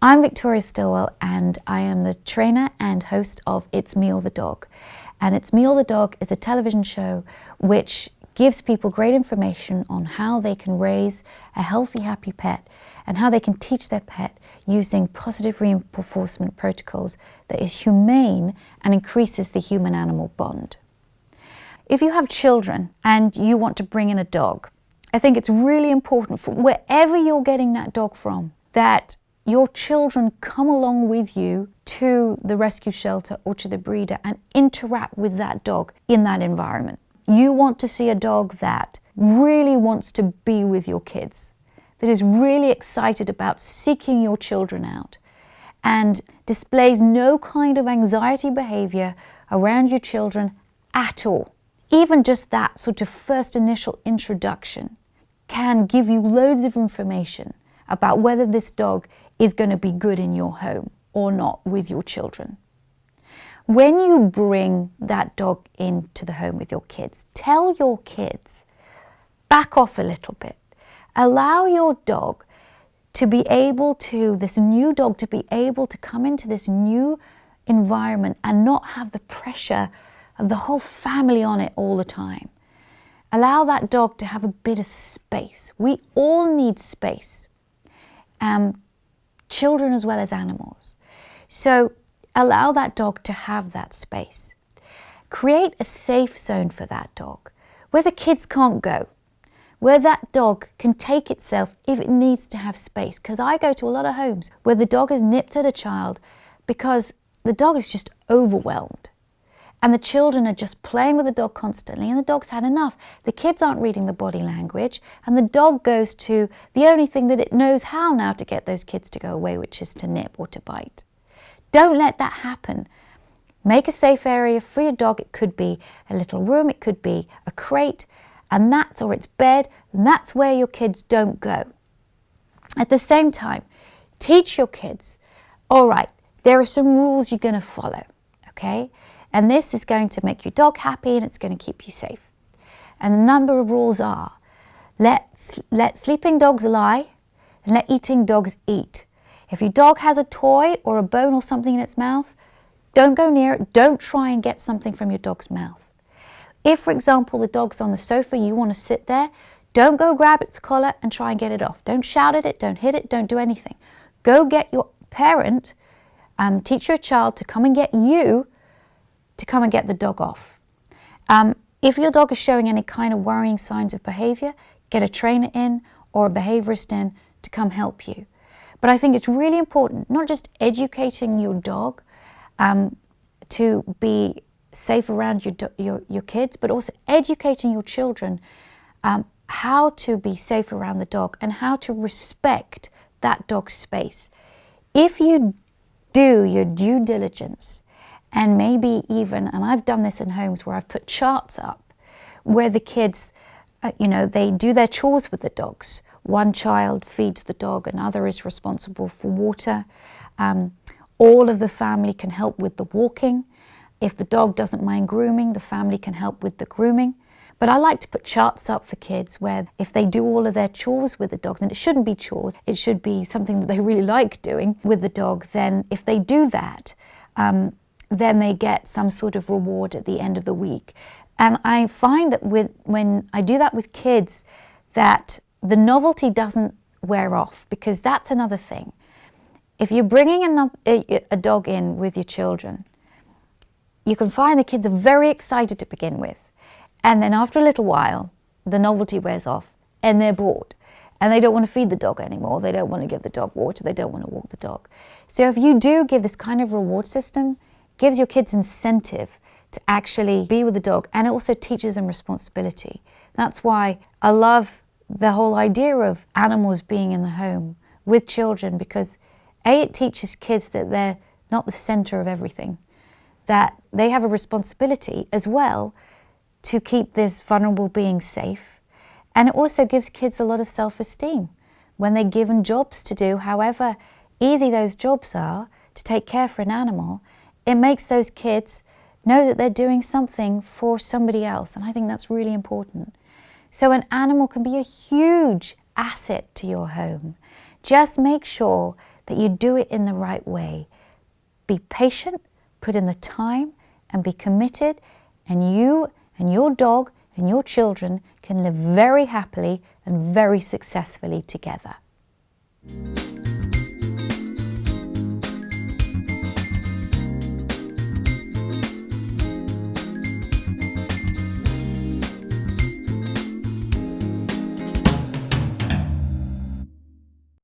I'm Victoria Stilwell, and I am the trainer and host of It's Me or the Dog. And It's Me or the Dog is a television show which gives people great information on how they can raise a healthy, happy pet and how they can teach their pet using positive reinforcement protocols that is humane and increases the human-animal bond. If you have children and you want to bring in a dog, I think it's really important for wherever you're getting that dog from, that your children come along with you to the rescue shelter or to the breeder and interact with that dog in that environment. You want to see a dog that really wants to be with your kids, that is really excited about seeking your children out and displays no kind of anxiety behavior around your children at all. Even just that sort of first initial introduction can give you loads of information about whether this dog is going to be good in your home or not with your children. When you bring that dog into the home with your kids, tell your kids, back off a little bit. Allow your dog to be able to, this new dog to be able to come into this new environment and not have the pressure of the whole family on it all the time. Allow that dog to have a bit of space. We all need space. Children as well as animals. So allow that dog to have that space. Create a safe zone for that dog where the kids can't go, where that dog can take itself if it needs to have space. Because I go to a lot of homes where the dog has nipped at a child because the dog is just overwhelmed. And the children are just playing with the dog constantly and the dog's had enough. The kids aren't reading the body language and the dog goes to the only thing that it knows how now to get those kids to go away, which is to nip or to bite. Don't let that happen. Make a safe area for your dog. It could be a little room, it could be a crate, a mat or its bed, and that's where your kids don't go. At the same time, teach your kids, all right, there are some rules you're going to follow, okay? And this is going to make your dog happy and it's going to keep you safe. And a number of rules are, let sleeping dogs lie and let eating dogs eat. If your dog has a toy or a bone or something in its mouth, don't go near it. Don't try and get something from your dog's mouth. If, for example, the dog's on the sofa, you want to sit there, don't go grab its collar and try and get it off. Don't shout at it, don't hit it, don't do anything. Go get your parent, teach your child to come and get you to come and get the dog off. If your dog is showing any kind of worrying signs of behavior, get a trainer in or a behaviorist in to come help you. But I think it's really important, not just educating your dog to be safe around your kids, but also educating your children how to be safe around the dog and how to respect that dog's space. If you do your due diligence, and maybe even, and I've done this in homes where I've put charts up where the kids, they do their chores with the dogs. One child feeds the dog, another is responsible for water. All of the family can help with the walking. If the dog doesn't mind grooming, the family can help with the grooming. But I like to put charts up for kids where if they do all of their chores with the dogs, and it shouldn't be chores, it should be something that they really like doing with the dog, then if they do that, then they get some sort of reward at the end of the week. And I find that when I do that with kids, that the novelty doesn't wear off, because that's another thing. If you're bringing a dog in with your children, you can find the kids are very excited to begin with. And then after a little while, the novelty wears off and they're bored. And they don't want to feed the dog anymore. They don't want to give the dog water. They don't want to walk the dog. So if you do give this kind of reward system, gives your kids incentive to actually be with the dog, and it also teaches them responsibility. That's why I love the whole idea of animals being in the home with children, because it teaches kids that they're not the center of everything, that they have a responsibility as well to keep this vulnerable being safe. And it also gives kids a lot of self-esteem when they're given jobs to do, however easy those jobs are, to take care for an animal. It makes those kids know that they're doing something for somebody else, and I think that's really important. So an animal can be a huge asset to your home. Just make sure that you do it in the right way. Be patient, put in the time, and be committed, and you and your dog and your children can live very happily and very successfully together.